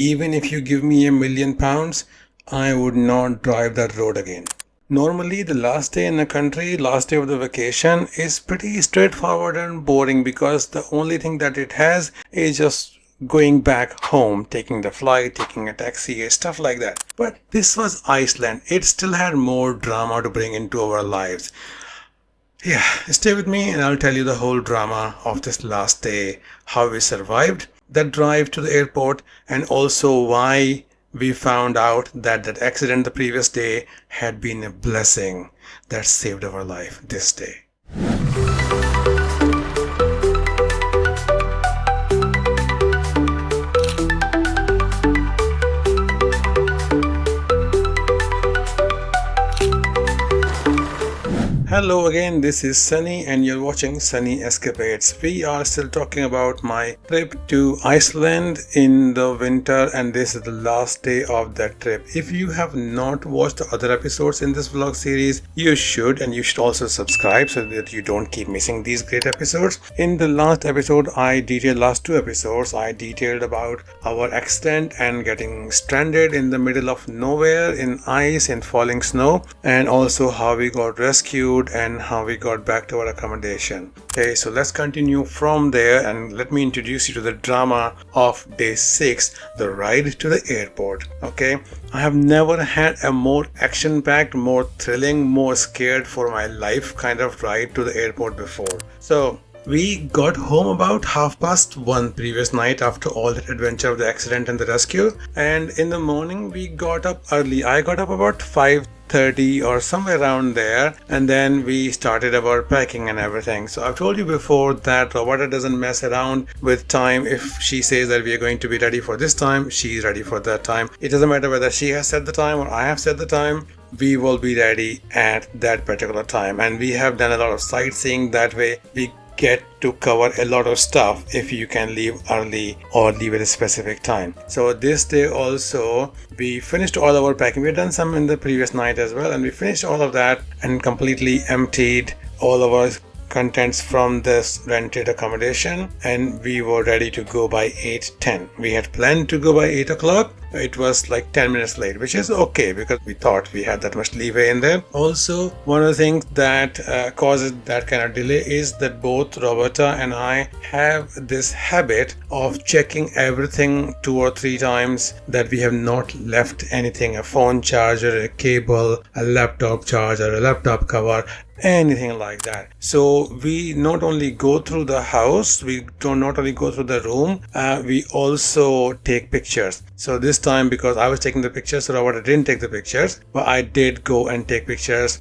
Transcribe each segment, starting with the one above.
Even if you give me £1,000,000, I would not drive that road again. Normally, the last day in the country, last day of the vacation is pretty straightforward and boring because the only thing that it has is just going back home, taking the flight, taking a taxi, stuff like that. But this was Iceland. It still had more drama to bring into our lives. Yeah, stay with me and I'll tell you the whole drama of this last day, how we survived that drive to the airport, and also why we found out that that accident the previous day had been a blessing that saved our life this day. Hello again, this is Sunny and you're watching Sunny Escapades. We are still talking about my trip to Iceland in the winter, and this is the last day of that trip. If you have not watched the other episodes in this vlog series, you should, and you should also subscribe so that you don't keep missing these great episodes. In the last episode, last two episodes, I detailed about our accident and getting stranded in the middle of nowhere in ice and falling snow, and also how we got rescued and how we got back to our accommodation. Okay, so let's continue from there and let me introduce you to the drama of day 6, the ride to the airport. Okay, I have never had a more action-packed, more thrilling, more scared for my life kind of ride to the airport before. So we got home about 1:30 previous night after all that adventure of the accident and the rescue, and in the morning we got up early. I got up about 5:30 or somewhere around there, and then we started our packing and everything. So I've told you before that Roberta doesn't mess around with time. If she says that we are going to be ready for this time, she's ready for that time. It doesn't matter whether she has set the time or I have set the time, we will be ready at that particular time. And we have done a lot of sightseeing that way. We get to cover a lot of stuff if you can leave early or leave at a specific time. So this day also we finished all our packing. We had done some in the previous night as well, and we finished all of that and completely emptied all of our contents from this rented accommodation, and we were ready to go by 8:10. We had planned to go by 8 o'clock. It was like 10 minutes late, which is okay because we thought we had that much leeway in there. Also, one of the things that causes that kind of delay is that both Roberta and I have this habit of checking everything 2 or 3 times, that we have not left anything, a phone charger, a cable, a laptop charger, a laptop cover, anything like that. So we not only go through the house, we do not only go through the room, we also take pictures. So this time, because I was taking the pictures, so Robert didn't take the pictures, but I did go and take pictures.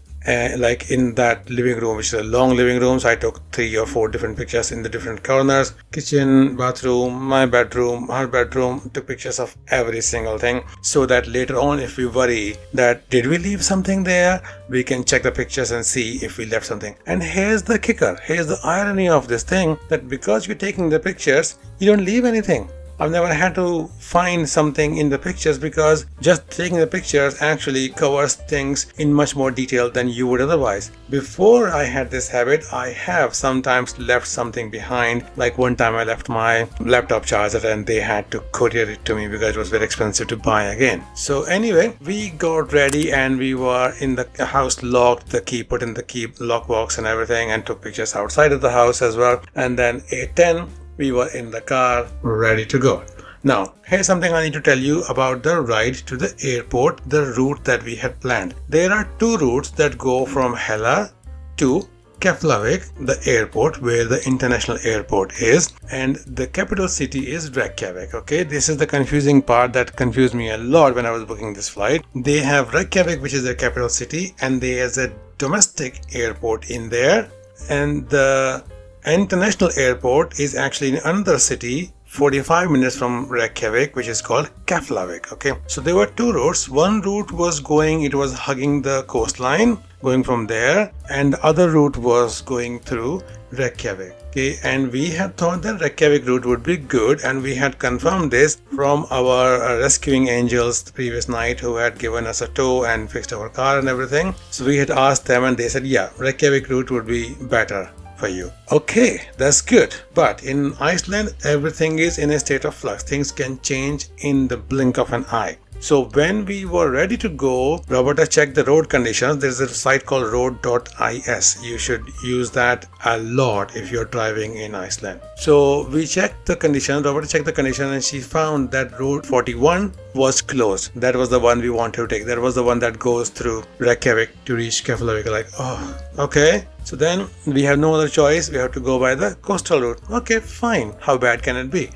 Like in that living room, which is a long living room, so I took 3 or 4 different pictures in the different corners, kitchen, bathroom, my bedroom, her bedroom, took pictures of every single thing, so that later on if we worry that did we leave something there, we can check the pictures and see if we left something. And here's the kicker, here's the irony of this thing, that because you're taking the pictures, you don't leave anything. I've never had to find something in the pictures because just taking the pictures actually covers things in much more detail than you would otherwise. Before I had this habit, I have sometimes left something behind. Like one time I left my laptop charger and they had to courier it to me because it was very expensive to buy again. So anyway, we got ready and we were in the house, locked the key, put in the key lockbox and everything, and took pictures outside of the house as well. And then 8:10, we were in the car ready to go. Now, here's something I need to tell you about the ride to the airport, the route that we had planned. There are 2 routes that go from Hella to Keflavik, the airport where the international airport is, and the capital city is Reykjavik. Okay, this is the confusing part that confused me a lot when I was booking this flight. They have Reykjavik, which is the capital city, and there's a domestic airport in there, and the international airport is actually in another city 45 minutes from Reykjavik, which is called Keflavik. Okay, so there were 2 routes. One route was it was hugging the coastline, going from there, and the other route was going through Reykjavik. Okay, and we had thought that Reykjavik route would be good, and we had confirmed this from our rescuing angels the previous night, who had given us a tow and fixed our car and everything. So we had asked them and they said, yeah, Reykjavik route would be better for you. Okay, that's good. But in Iceland, everything is in a state of flux. Things can change in the blink of an eye. So when we were ready to go, Roberta checked the road conditions. There's a site called road.is. You should use that a lot if you're driving in Iceland. So we checked the condition. Roberta checked the condition and she found that road 41 was closed. That was the one we wanted to take. That was the one that goes through Reykjavik to reach Keflavik. Like, oh, okay. So then we have no other choice. We have to go by the coastal route. Okay, fine. How bad can it be?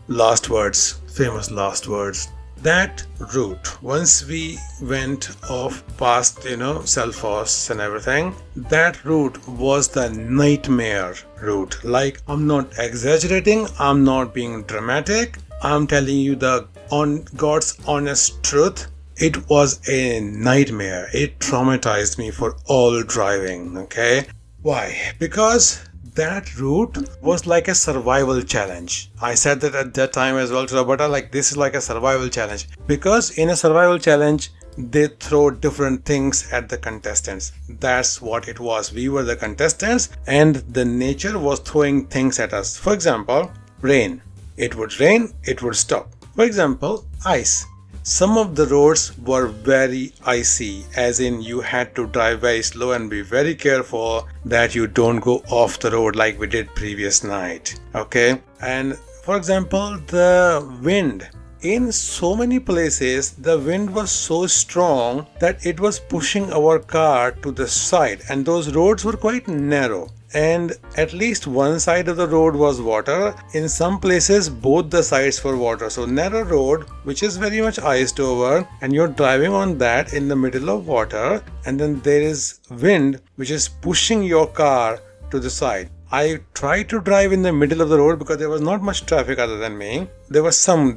Last words. Famous last words. That route, once we went off past, Selfoss and everything, that route was the nightmare route. Like, I'm not exaggerating, I'm not being dramatic, I'm telling you the on God's honest truth. It was a nightmare. It traumatized me for all driving, okay? Why? Because that route was like a survival challenge. I said that at that time as well to Roberta, like, this is like a survival challenge. Because in a survival challenge, they throw different things at the contestants. That's what it was. We were the contestants and the nature was throwing things at us. For example, rain. It would rain, it would stop. For example, ice. Some of the roads were very icy, as in you had to drive very slow and be very careful that you don't go off the road like we did previous night. Okay? And for example, the wind. In so many places, the wind was so strong that it was pushing our car to the side, and those roads were quite narrow. And at least one side of the road was water. In some places, both the sides were water. So narrow road, which is very much iced over, and you're driving on that in the middle of water, and then there is wind which is pushing your car to the side. I tried to drive in the middle of the road because there was not much traffic other than me. There were some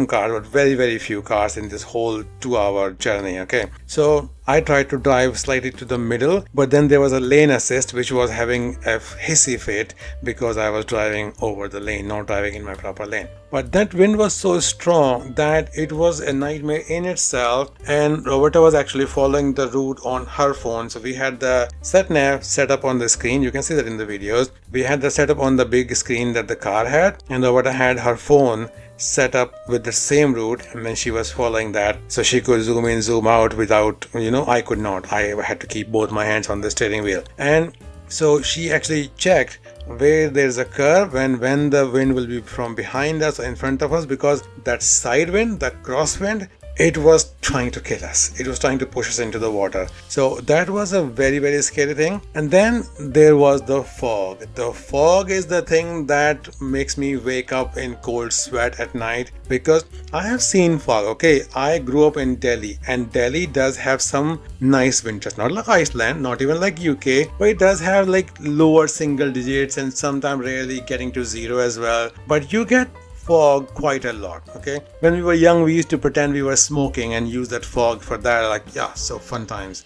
cars, but very, very few cars in this whole 2-hour journey, okay? So I tried to drive slightly to the middle, but then there was a lane assist which was having a hissy fit because I was driving over the lane, not driving in my proper lane. But that wind was so strong that it was a nightmare in itself, and Roberta was actually following the route on her phone. So we had the sat nav set up on the screen. You can see that in the videos. We had the setup on the big screen that the car had, and Roberta had her phone set up with the same route, and then she was following that so she could zoom in, zoom out without, I could not. I had to keep both my hands on the steering wheel. And so she actually checked where there's a curve and when the wind will be from behind us or in front of us, because that side wind, that crosswind, it was trying to kill us. It was trying to push us into the water. So that was a very, very scary thing. And then there was the fog. The fog is the thing that makes me wake up in cold sweat at night, because I have seen fog. Okay, I grew up in Delhi, and Delhi does have some nice winters. Not like Iceland, not even like UK, but it does have like lower single digits and sometimes rarely getting to zero as well. But you get fog quite a lot. Okay, when we were young, we used to pretend we were smoking and use that fog for that. Like, yeah, so fun times.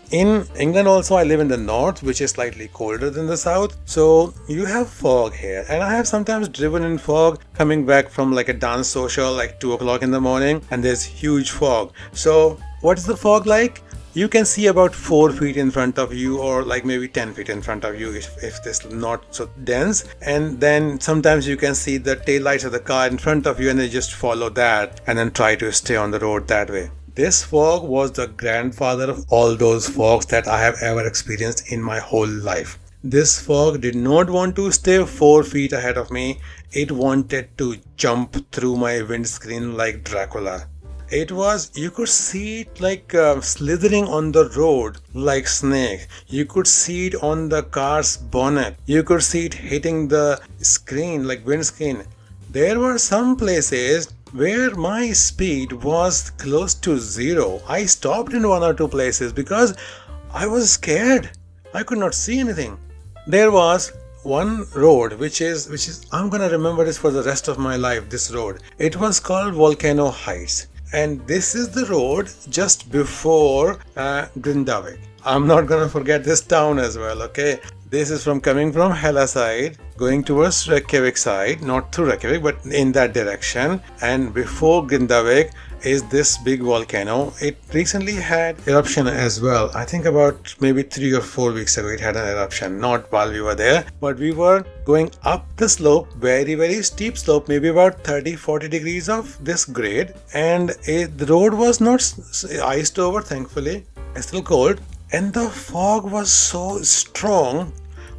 In England also, I live in the north, which is slightly colder than the south, so you have fog here. And I have sometimes driven in fog coming back from like a dance social like 2 o'clock in the morning, and there's huge fog. So what is the fog like? You can see about 4 feet in front of you, or like maybe 10 feet in front of you if this is not so dense. And then sometimes you can see the taillights of the car in front of you, and they just follow that and then try to stay on the road that way. This fog was the grandfather of all those fogs that I have ever experienced in my whole life. This fog did not want to stay 4 feet ahead of me. It wanted to jump through my windscreen like Dracula. It was, you could see it like slithering on the road like snake. You could see it on the car's bonnet. You could see it hitting the screen like windscreen. There were some places where my speed was close to zero. I stopped in 1 or 2 places because I was scared. I could not see anything. There was one road which is I'm gonna remember this for the rest of my life. This road, it was called Volcano Heights. And this is the road just before Grindavik. I'm not gonna forget this town as well, okay? This is from coming from Hela side, going towards Reykjavik side, not through Reykjavik, but in that direction. And before Grindavik is this big volcano. It recently had eruption as well. I think about maybe 3 or 4 weeks ago it had an eruption, not while we were there, but we were going up the slope, very steep slope, maybe about 30-40 degrees of this grade, and the road was not iced over, thankfully. It's still cold, and the fog was so strong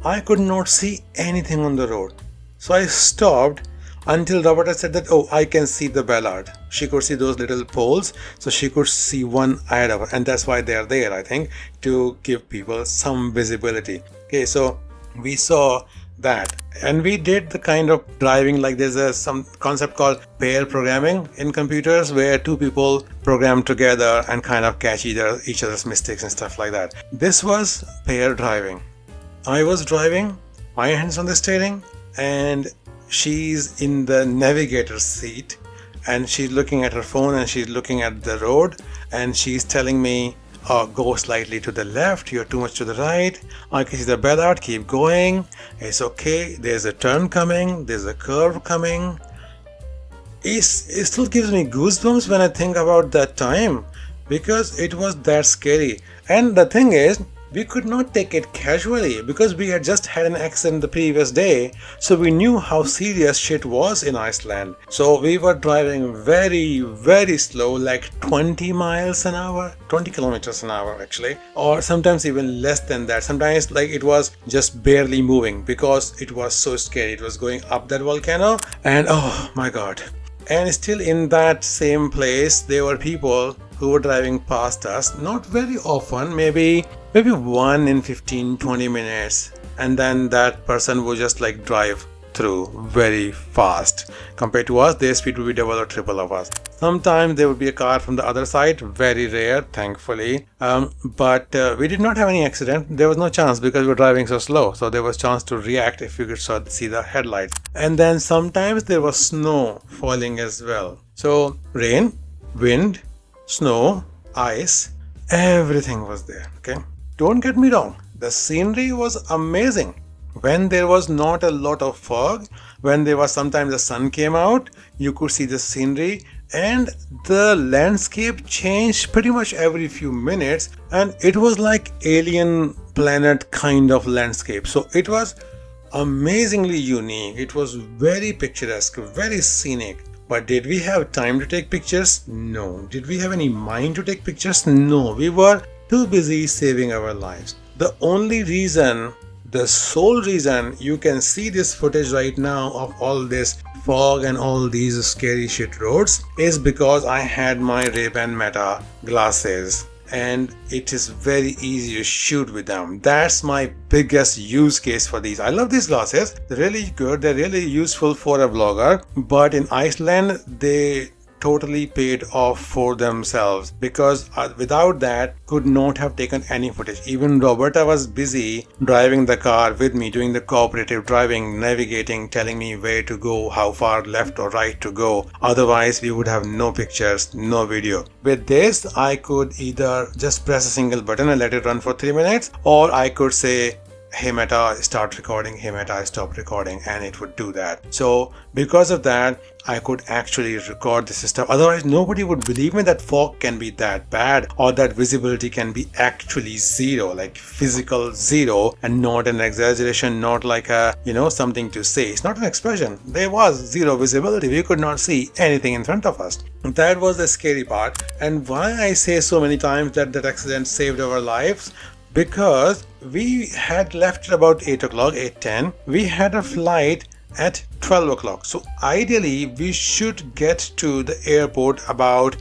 I could not see anything on the road. So I stopped until Roberta said that, oh, I can see the Ballard. She could see those little poles, so she could see one ahead of her, and that's why they are there, I think, to give people some visibility. Okay, so we saw that, and we did the kind of driving, like there's some concept called pair programming in computers where two people program together and kind of catch each other's mistakes and stuff like that. This was pair driving. I was driving, my hands on the steering, and she's in the navigator seat, and she's looking at her phone and she's looking at the road, and she's telling me, oh, go slightly to the left, you're too much to the right, I can see the Ballard, keep going, it's okay, there's a turn coming, there's a curve coming. It still gives me goosebumps when I think about that time, because it was that scary. And the thing is, we could not take it casually because we had just had an accident the previous day, so we knew how serious shit was in Iceland. So we were driving very slow, like 20 miles an hour, 20 kilometers an hour actually, or sometimes even less than that. Sometimes like it was just barely moving because it was so scary. It was going up that volcano, and oh my god. And still in that same place there were people who were driving past us, not very often, maybe 1 in 15-20 minutes, and then that person would just like drive through very fast. Compared to us, their speed would be double or triple of us. Sometimes there would be a car from the other side, very rare, thankfully, but we did not have any accident. There was no chance because we were driving so slow, so there was chance to react if you could see the headlights. And then sometimes there was snow falling as well. So rain, wind, snow, ice, everything was there. Okay, don't get me wrong, the scenery was amazing. When there was not a lot of fog, when there was sometimes the sun came out, you could see the scenery, and the landscape changed pretty much every few minutes, and it was like alien planet kind of landscape. So it was amazingly unique. It was very picturesque, very scenic. But did we have time to take pictures? No. Did we have any mind to take pictures? No. We were too busy saving our lives. The only reason, the sole reason you can see this footage right now of all this fog and all these scary shit roads is because I had my Ray-Ban Meta glasses, and it is very easy to shoot with them. That's my biggest use case for these. I love these glasses. They're really good. They're really useful for a vlogger. But in Iceland, they totally paid off for themselves, because without that could not have taken any footage. Even Roberta was busy driving the car with me, doing the cooperative driving, navigating, telling me where to go, how far left or right to go. Otherwise we would have no pictures, no video. With this I could either just press a single button and let it run for 3 minutes, or I could say, hey Meta, start recording, hey Meta, stop recording, and it would do that. So because of that, I could actually record this stuff. Otherwise nobody would believe me that fog can be that bad, or that visibility can be actually zero, like physical zero, and not an exaggeration, not like a, something to say. It's not an expression. There was zero visibility. We could not see anything in front of us. That was the scary part. And why I say so many times that accident saved our lives, because we had left at about 8 o'clock, 8:10. We had a flight at 12 o'clock. So ideally, we should get to the airport about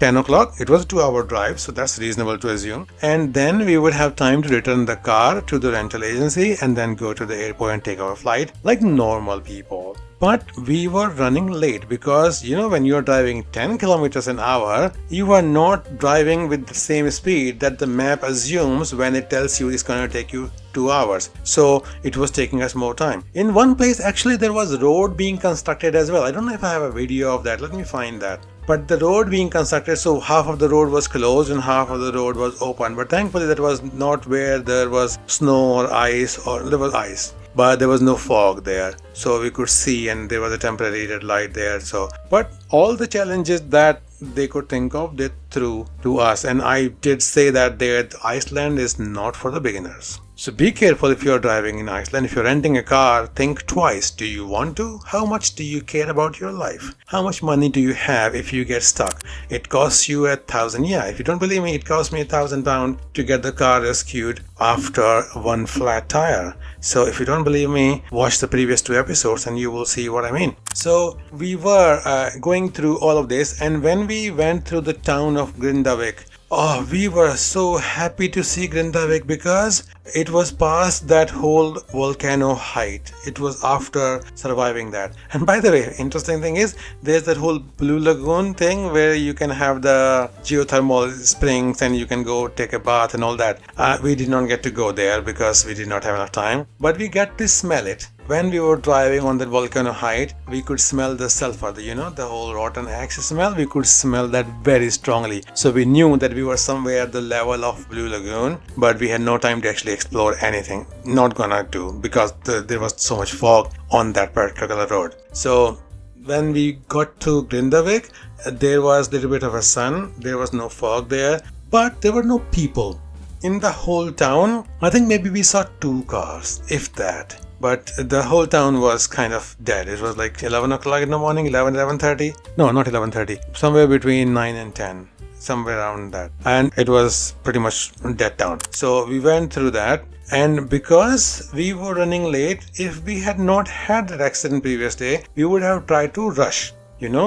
10 o'clock. It was a 2-hour drive, so that's reasonable to assume. And then we would have time to return the car to the rental agency and then go to the airport and take our flight like normal people. But we were running late because, when you're driving 10 kilometers an hour, you are not driving with the same speed that the map assumes when it tells you it's going to take you 2 hours. So it was taking us more time. In one place, actually, there was road being constructed as well. I don't know if I have a video of that. Let me find that. But the road being constructed, so half of the road was closed and half of the road was open. But thankfully that was not where there was snow or ice, or there was ice, but there was no fog there. So we could see, and there was a temporary red light there. So, but all the challenges that they could think of, they threw to us. And I did say that Iceland is not for the beginners. So be careful if you're driving in Iceland. If you're renting a car, think twice. Do you want to? How much do you care about your life? How much money do you have if you get stuck? It costs you 1,000. Yeah, if you don't believe me, it cost me £1,000 to get the car rescued after one flat tire. So if you don't believe me, watch the previous 2 episodes and you will see what I mean. So we were going through all of this, and when we went through the town of Grindavik, oh, we were so happy to see Grindavik because it was past that whole volcano height. It was after surviving that. And by the way, interesting thing is, there's that whole Blue Lagoon thing where you can have the geothermal springs and you can go take a bath and all that. We did not get to go there because we did not have enough time, but we got to smell it. When we were driving on the volcano height, we could smell the sulfur, the whole rotten ash smell. We could smell that very strongly. So we knew that we were somewhere at the level of Blue Lagoon, but we had no time to actually explore anything. Not gonna do, because there was so much fog on that particular road. So when we got to Grindavik, there was a little bit of a sun. There was no fog there, but there were no people. In the whole town, I think maybe we saw 2 cars, if that. But the whole town was kind of dead. It was like 11 o'clock in the morning, 11:30. No, not 11:30. Somewhere between 9 and 10. Somewhere around that. And it was pretty much dead town. So we went through that. And because we were running late, if we had not had that accident previous day, we would have tried to rush,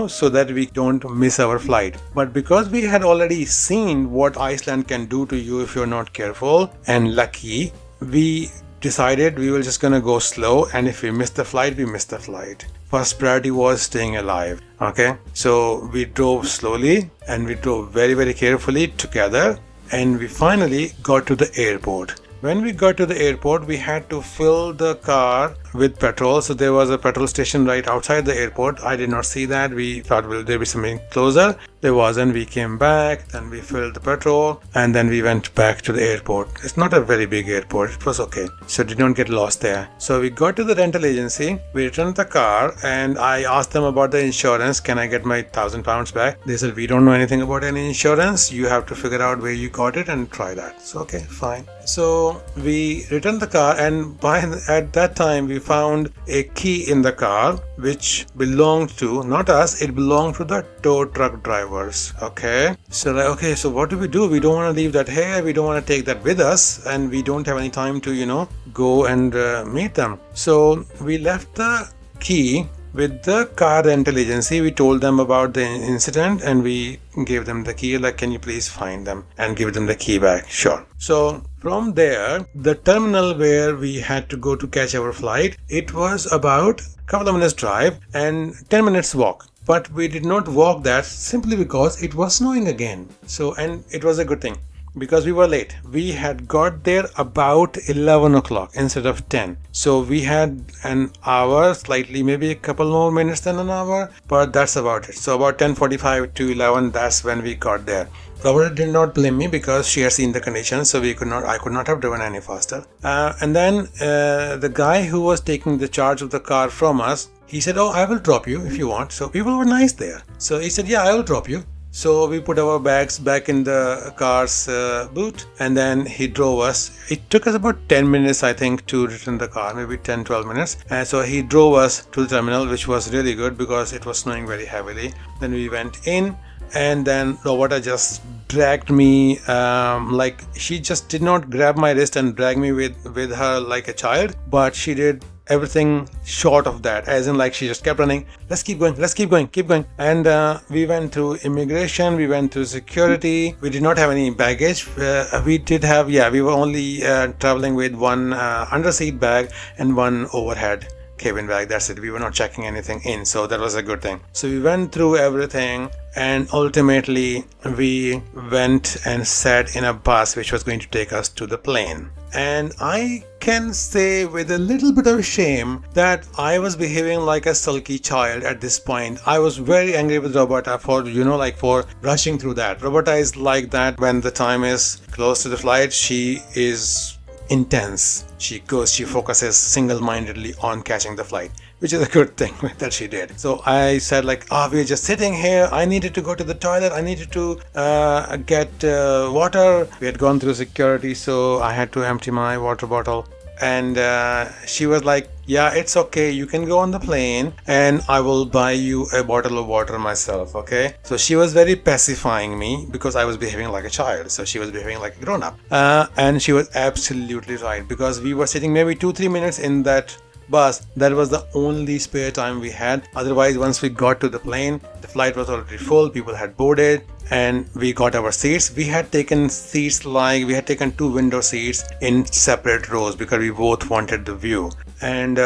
so that we don't miss our flight. But because we had already seen what Iceland can do to you if you're not careful and lucky, we decided we were just gonna go slow, and if we missed the flight, we missed the flight. First priority was staying alive. Okay, so we drove slowly and we drove very, very carefully together, and we finally got to the airport. When we got to the airport, we had to fill the car with petrol. So there was a petrol station right outside the airport. I did not see that. We thought, will there be something closer? There wasn't. We came back, then we filled the petrol, and then we went back to the airport. It's not a very big airport. It was okay. So did not get lost there. So we got to the rental agency. We returned the car, and I asked them about the insurance. Can I get my £1,000 back? They said, we don't know anything about any insurance. You have to figure out where you got it and try that. So okay, fine. So we returned the car, and at that time we found a key in the car which belonged to not us, it belonged to the tow truck drivers. Okay, so so what do? We don't want to leave that here, we don't want to take that with us, and we don't have any time to go and meet them. So we left the key with the car rental agency. We told them about the incident and we gave them the key, like, can you please find them and give them the key back? Sure. So from there, the terminal where we had to go to catch our flight, it was about a couple of minutes drive and 10 minutes walk. But we did not walk that simply because it was snowing again. So, and it was a good thing, because we were late. We had got there about 11 o'clock instead of 10. So we had an hour, slightly, maybe a couple more minutes than an hour, but that's about it. So about 10:45 to 11, that's when we got there. Robert did not blame me because she had seen the conditions, so I could not have driven any faster. And then the guy who was taking the charge of the car from us, he said, "Oh, I will drop you if you want." So people were nice there. So he said, "Yeah, I will drop you." So we put our bags back in the car's boot, and then he drove us. It took us about 10 minutes, I think, to return the car, maybe 10-12 minutes. And so he drove us to the terminal, which was really good because it was snowing very heavily. Then we went in, and then Roberta just dragged me, like she just did not grab my wrist and drag me with her like a child, but she did everything short of that, as in like she just kept running. Let's keep going. And we went through immigration, we went through security. We did not have any baggage. We were only traveling with one underseat bag and one overhead cabin bag. That's it. We were not checking anything in, so that was a good thing. So we went through everything, and ultimately we went and sat in a bus which was going to take us to the plane. And I can say with a little bit of shame that I was behaving like a sulky child at this point. I was very angry with Roberta for, for rushing through that. Roberta is like that when the time is close to the flight. She is intense. She focuses single-mindedly on catching the flight, which is a good thing that she did. So I said we're just sitting here. I needed to go to the toilet. I needed to get water. We had gone through security, so I had to empty my water bottle. And she was like, yeah, it's okay. You can go on the plane and I will buy you a bottle of water myself, okay? So she was very pacifying me because I was behaving like a child. So she was behaving like a grown-up. And she was absolutely right, because we were sitting maybe 2-3 minutes in that bus. That was the only spare time we had. Otherwise, once we got to the plane, the flight was already full. People had boarded and we got our seats. We had taken seats we had taken 2 window seats in separate rows because we both wanted the view. And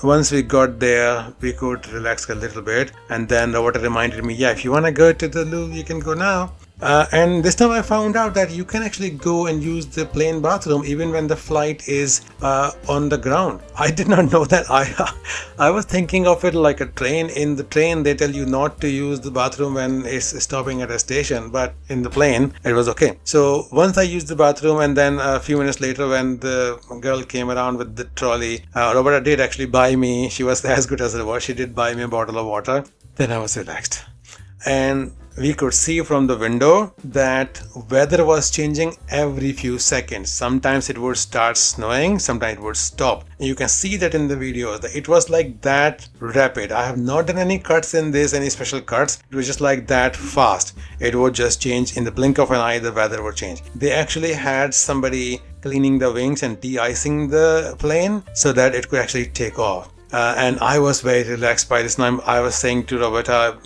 once we got there, we could relax a little bit. And then Roberta reminded me, yeah, if you want to go to the loo, you can go now. And this time I found out that you can actually go and use the plane bathroom even when the flight is on the ground. I did not know that. I was thinking of it like a train. In the train, they tell you not to use the bathroom when it's stopping at a station, but in the plane, it was okay. So once I used the bathroom, and then a few minutes later when the girl came around with the trolley, Roberta did actually buy me, she was as good as it was, she did buy me a bottle of water. Then I was relaxed. And we could see from the window that weather was changing every few seconds. Sometimes it would start snowing, sometimes it would stop. And you can see that in the videos. It was like that rapid. I have not done any cuts in this, any special cuts. It was just like that fast. It would just change in the blink of an eye. The weather would change. They actually had somebody cleaning the wings and de-icing the plane so that it could actually take off. And I was very relaxed by this time. I was saying to Roberta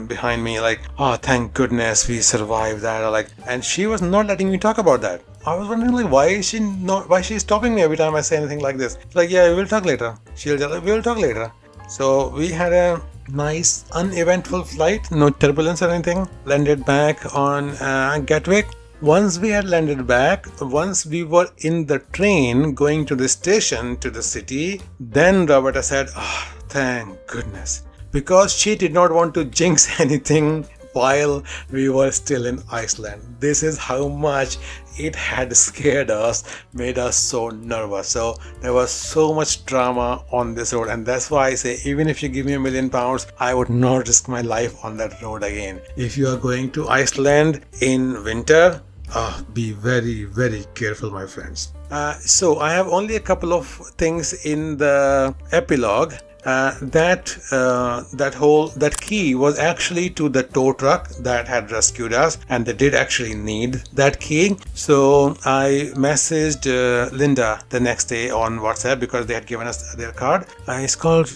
behind me, oh, thank goodness we survived that. And she was not letting me talk about that. I was wondering, why she's stopping me every time I say anything like this. Yeah, we'll talk later. She'll tell me, we'll talk later. So we had a nice, uneventful flight, no turbulence or anything. Landed back on Gatwick. Once we had landed back, once we were in the train going to the station, to the city, then Roberta said, oh, thank goodness. Because she did not want to jinx anything while we were still in Iceland. This is how much it had scared us, made us so nervous. So there was so much drama on this road, and that's why I say, even if you give me £1 million, I would not risk my life on that road again. If you are going to Iceland in winter, be very, very careful, my friends. So I have only a couple of things in the epilogue. That key was actually to the tow truck that had rescued us, and they did actually need that key. So I messaged Linda the next day on WhatsApp because they had given us their card. It's called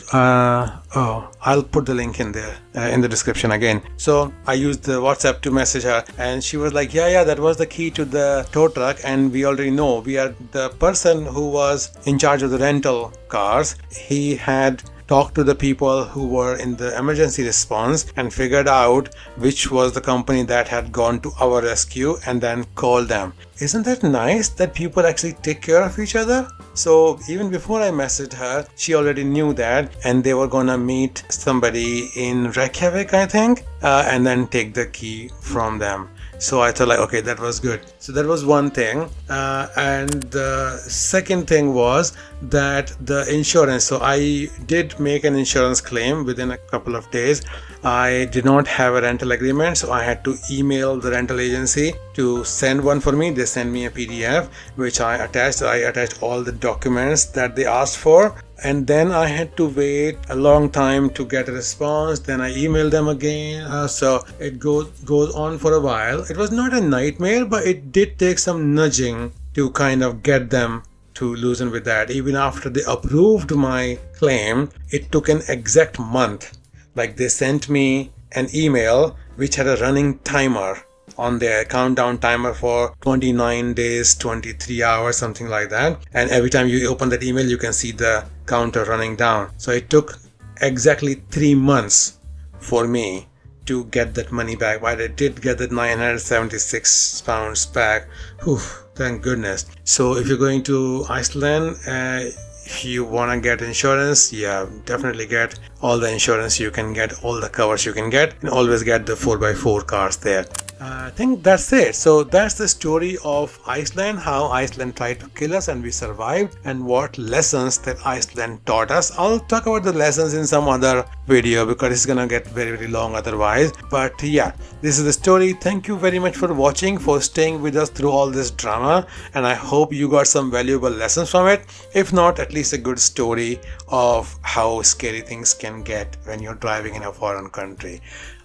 I'll put the link in there in the description again. So I used the WhatsApp to message her, and she was like, yeah, that was the key to the tow truck, and we already know. We are the person who was in charge of the rental cars. He had talked to the people who were in the emergency response and figured out which was the company that had gone to our rescue, and then called them. Isn't that nice that people actually take care of each other? So even before I messaged her, she already knew that, and they were gonna meet somebody in Reykjavik, I think, and then take the key from them. So I thought, okay, that was good. So that was one thing. And the second thing was that the insurance. So I did make an insurance claim within a couple of days. I did not have a rental agreement, so I had to email the rental agency to send one for me. They sent me a PDF, which I attached. I attached all the documents that they asked for. And then I had to wait a long time to get a response. Then I emailed them again. So it goes on for a while. It was not a nightmare, but it did take some nudging to kind of get them to loosen with that. Even after they approved my claim, it took an exact month. They sent me an email which had a running timer on their countdown timer for 29 days, 23 hours, something like that. And every time you open that email, you can see the counter running down. So it took exactly 3 months for me to get that money back. But I did get that £976 back. Whew. Thank goodness. So if you're going to Iceland, if you want to get insurance, yeah, definitely get all the insurance you can get, all the covers you can get, and always get the 4x4 cars there. I think that's it. So that's the story of Iceland, how Iceland tried to kill us and we survived, and what lessons that Iceland taught us. I'll talk about the lessons in some other video because it's gonna get very long otherwise. But yeah, this is the story. Thank you very much for watching, for staying with us through all this drama, and I hope you got some valuable lessons from it. If not, at least a good story of how scary things can get when you're driving in a foreign country.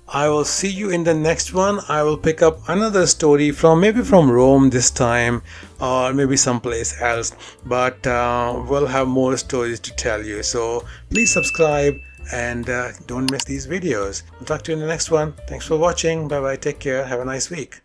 I will see you in the next one. I will pick up another story from maybe from Rome this time, or maybe someplace else, but we'll have more stories to tell you. So please subscribe and don't miss these videos. I'll talk to you in the next one. Thanks for watching. Bye bye. Take care. Have a nice week.